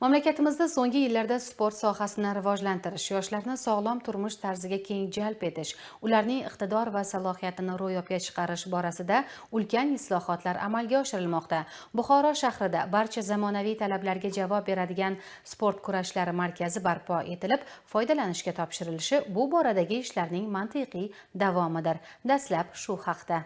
Mamlakatimizda so'nggi yillarda sport sohasini rivojlantirish, yoshlarni sog'lom turmush tarziga keng jalb etish, ularning iqtidor va salohiyatini ro'yobga chiqarish borasida ulkan islohotlar amalga oshirilmoqda. Buxoro shahrida barcha zamonaviy talablarga javob beradigan sport kurashlari markazi barpo etilib, foydalanishga topshirilishi bu boradagi ishlarning mantiqiy davomidir. Dastlab shu haqda.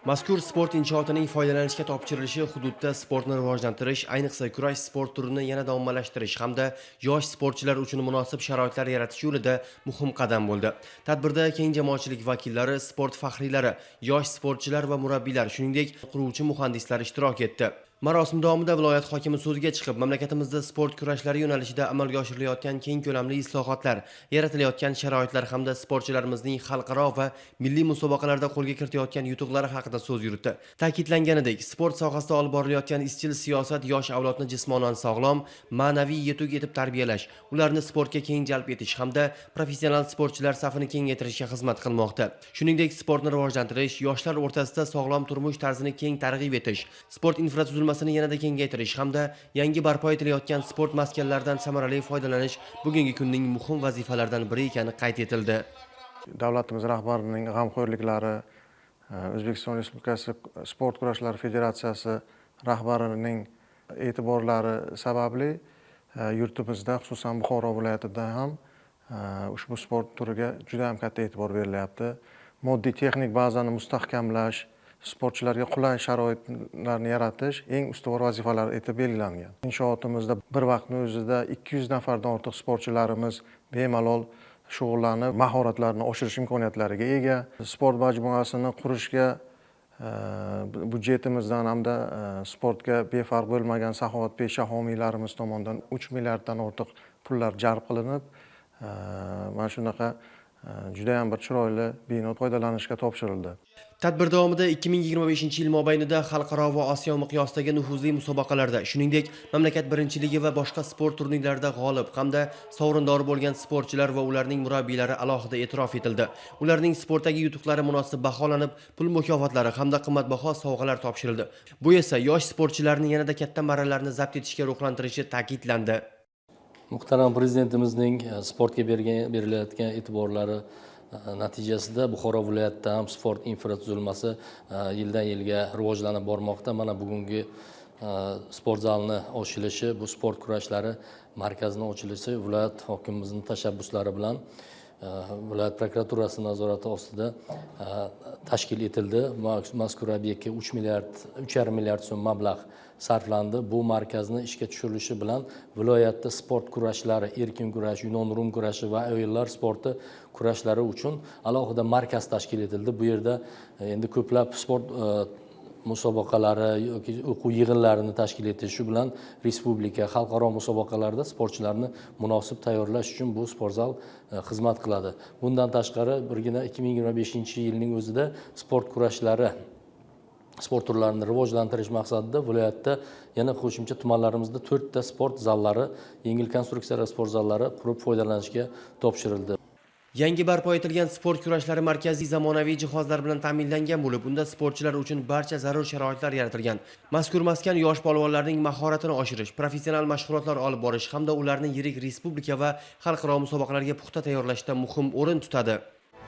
Mazkur sport inshootining foydalanishga topshirilishi hududda sportni rivojlantirish, ayniqsa kurash sport turini yanada ommalashtirish hamda yosh sportchilar uchun munosib sharoitlar yaratish yo'lida muhim qadam bo'ldi. Tadbirda keng jamoatchilik vakillari, sport faxriylari, yosh sportchilar va murabbiylar, shuningdek, quruvchi muhandislar ishtirok etdi. Marosim davomida viloyat hokimi so'zga chiqib, mamlakatimizda sport kurashlari yo'nalishida amalga oshirilayotgan keng ko'lamli islohotlar, yaratilayotgan sharoitlar hamda sportchilarimizning xalqaro va milliy musobaqalarda qo'lga kiritayotgan yutuqlari haqida so'z yuritdi. Ta'kidlanganidek, sport sohasida olib borilayotgan izchil siyosat yosh avlodni jismonan sog'lom, ma'naviy yetuk etib tarbiyalash, ularni sportga keng jalb etish hamda professional sportchilar safini kengaytirishga xizmat qilmoqda. Shuningdek, sportni rivojlantirish, yoshlar o'rtasida sog'lom turmush tarzini keng targ'ib etish, sport infratuzilmasini yanada kengaytirish hamda yangi barpo etilayotgan sport maskanlaridan samarali foydalanish bugungi kunning muhim vazifalaridan biri ekani qayd etildi. Davlatimiz rahbarining g'amxo'rliklari, O'zbekiston Respublikasi Sport kurashlari federatsiyasi rahbarining e'tiborlari sababli yurtimizda, xususan Buxoro viloyatida ham ushbu sport turiga juda ham katta e'tibor berilyapti. Moddiy texnik bazani mustahkamlash, sportchilarga qulay sharoitlarni yaratish eng ustuvor vazifalar etib belgilangan. Inshootimizda bir vaqtning o'zida 200 nafardan ortiq sportchilarimiz bemalol shug'ullanib, mahoratlarini oshirish imkoniyatlariga ega. Sport majmuasini qurishga budjetimizdan hamda sportga befarq bo'lmagan saxovatpesha homiylarimiz tomonidan 3 milliarddan ortiq pullar jalb qilinib, mana shunaqa juda ham bir chiroyli bino foydalanishga topshirildi. Tadbir davomida 2025-yil mobaynida xalqaro va Osiyo miqyosidagi nufuzli musobaqalarda, shuningdek, mamlakat birinchiligi va boshqa sport turnirlarida g'olib hamda sovrindor bo'lgan sportchilar va ularning murabbiylari alohida e'tirof etildi. Ularning sportdagi yutuqlari munosib baholanib, pul mukofotlari hamda qimmatbaho sovg'alar topshirildi. Bu esa yosh sportchilarni yanada katta marralarni zabt etishga ruhlantirishi ta'kidlandi. Muhtaram Prezidentimizning sportga berilayotgan e'tiborlari natijasida Buxoro viloyatida ham sport infratuzilmasi yildan yilga rivojlanib bormoqda. Mana bugungi sport zalini ochilishi, bu sport kurashlari markazining ochilishi viloyat hokimimizning tashabbuslari bilan viloyat prokuraturasi nazorati ostida tashkil etildi. Mazkur obyektga 3,5 milliard so'm mablag' sarflandi. Bu markazni ishga tushirilishi bilan viloyatda sport kurashlari, erkin kurash, yunon-rum kurashi va ayollar sporti kurashlari uchun alohida markaz tashkil etildi. Bu yerda endi ko'plab sport musobaqalari yoki o'quv yig'inlarini tashkil etish, shu bilan respublika, xalqaro musobaqalarda sportchilarni munosib tayyorlash uchun bu sport zal xizmat qiladi. Bundan tashqari, birgina 2025-yilning o'zida sport kurashlari, sport turlarini rivojlantirish maqsadida viloyatda yana qo'shimcha tumanlarimizda 4 ta sport zallari, yengil konstruksiyalar sport zallari qurib foydalanishga topshirildi. Yangi barpo etilgan sport kurashlari markaziy zamonaviy jihozlar bilan ta'minlangan bo'lib, unda sportchilar uchun barcha zarur sharoitlar yaratilgan. Mazkur maskan yosh polvonlarning mahoratini oshirish, professional mashg'ulotlar olib borish hamda ularni yirik respublika va xalqaro musobaqalarga puxta tayyorlashda muhim o'rin tutadi.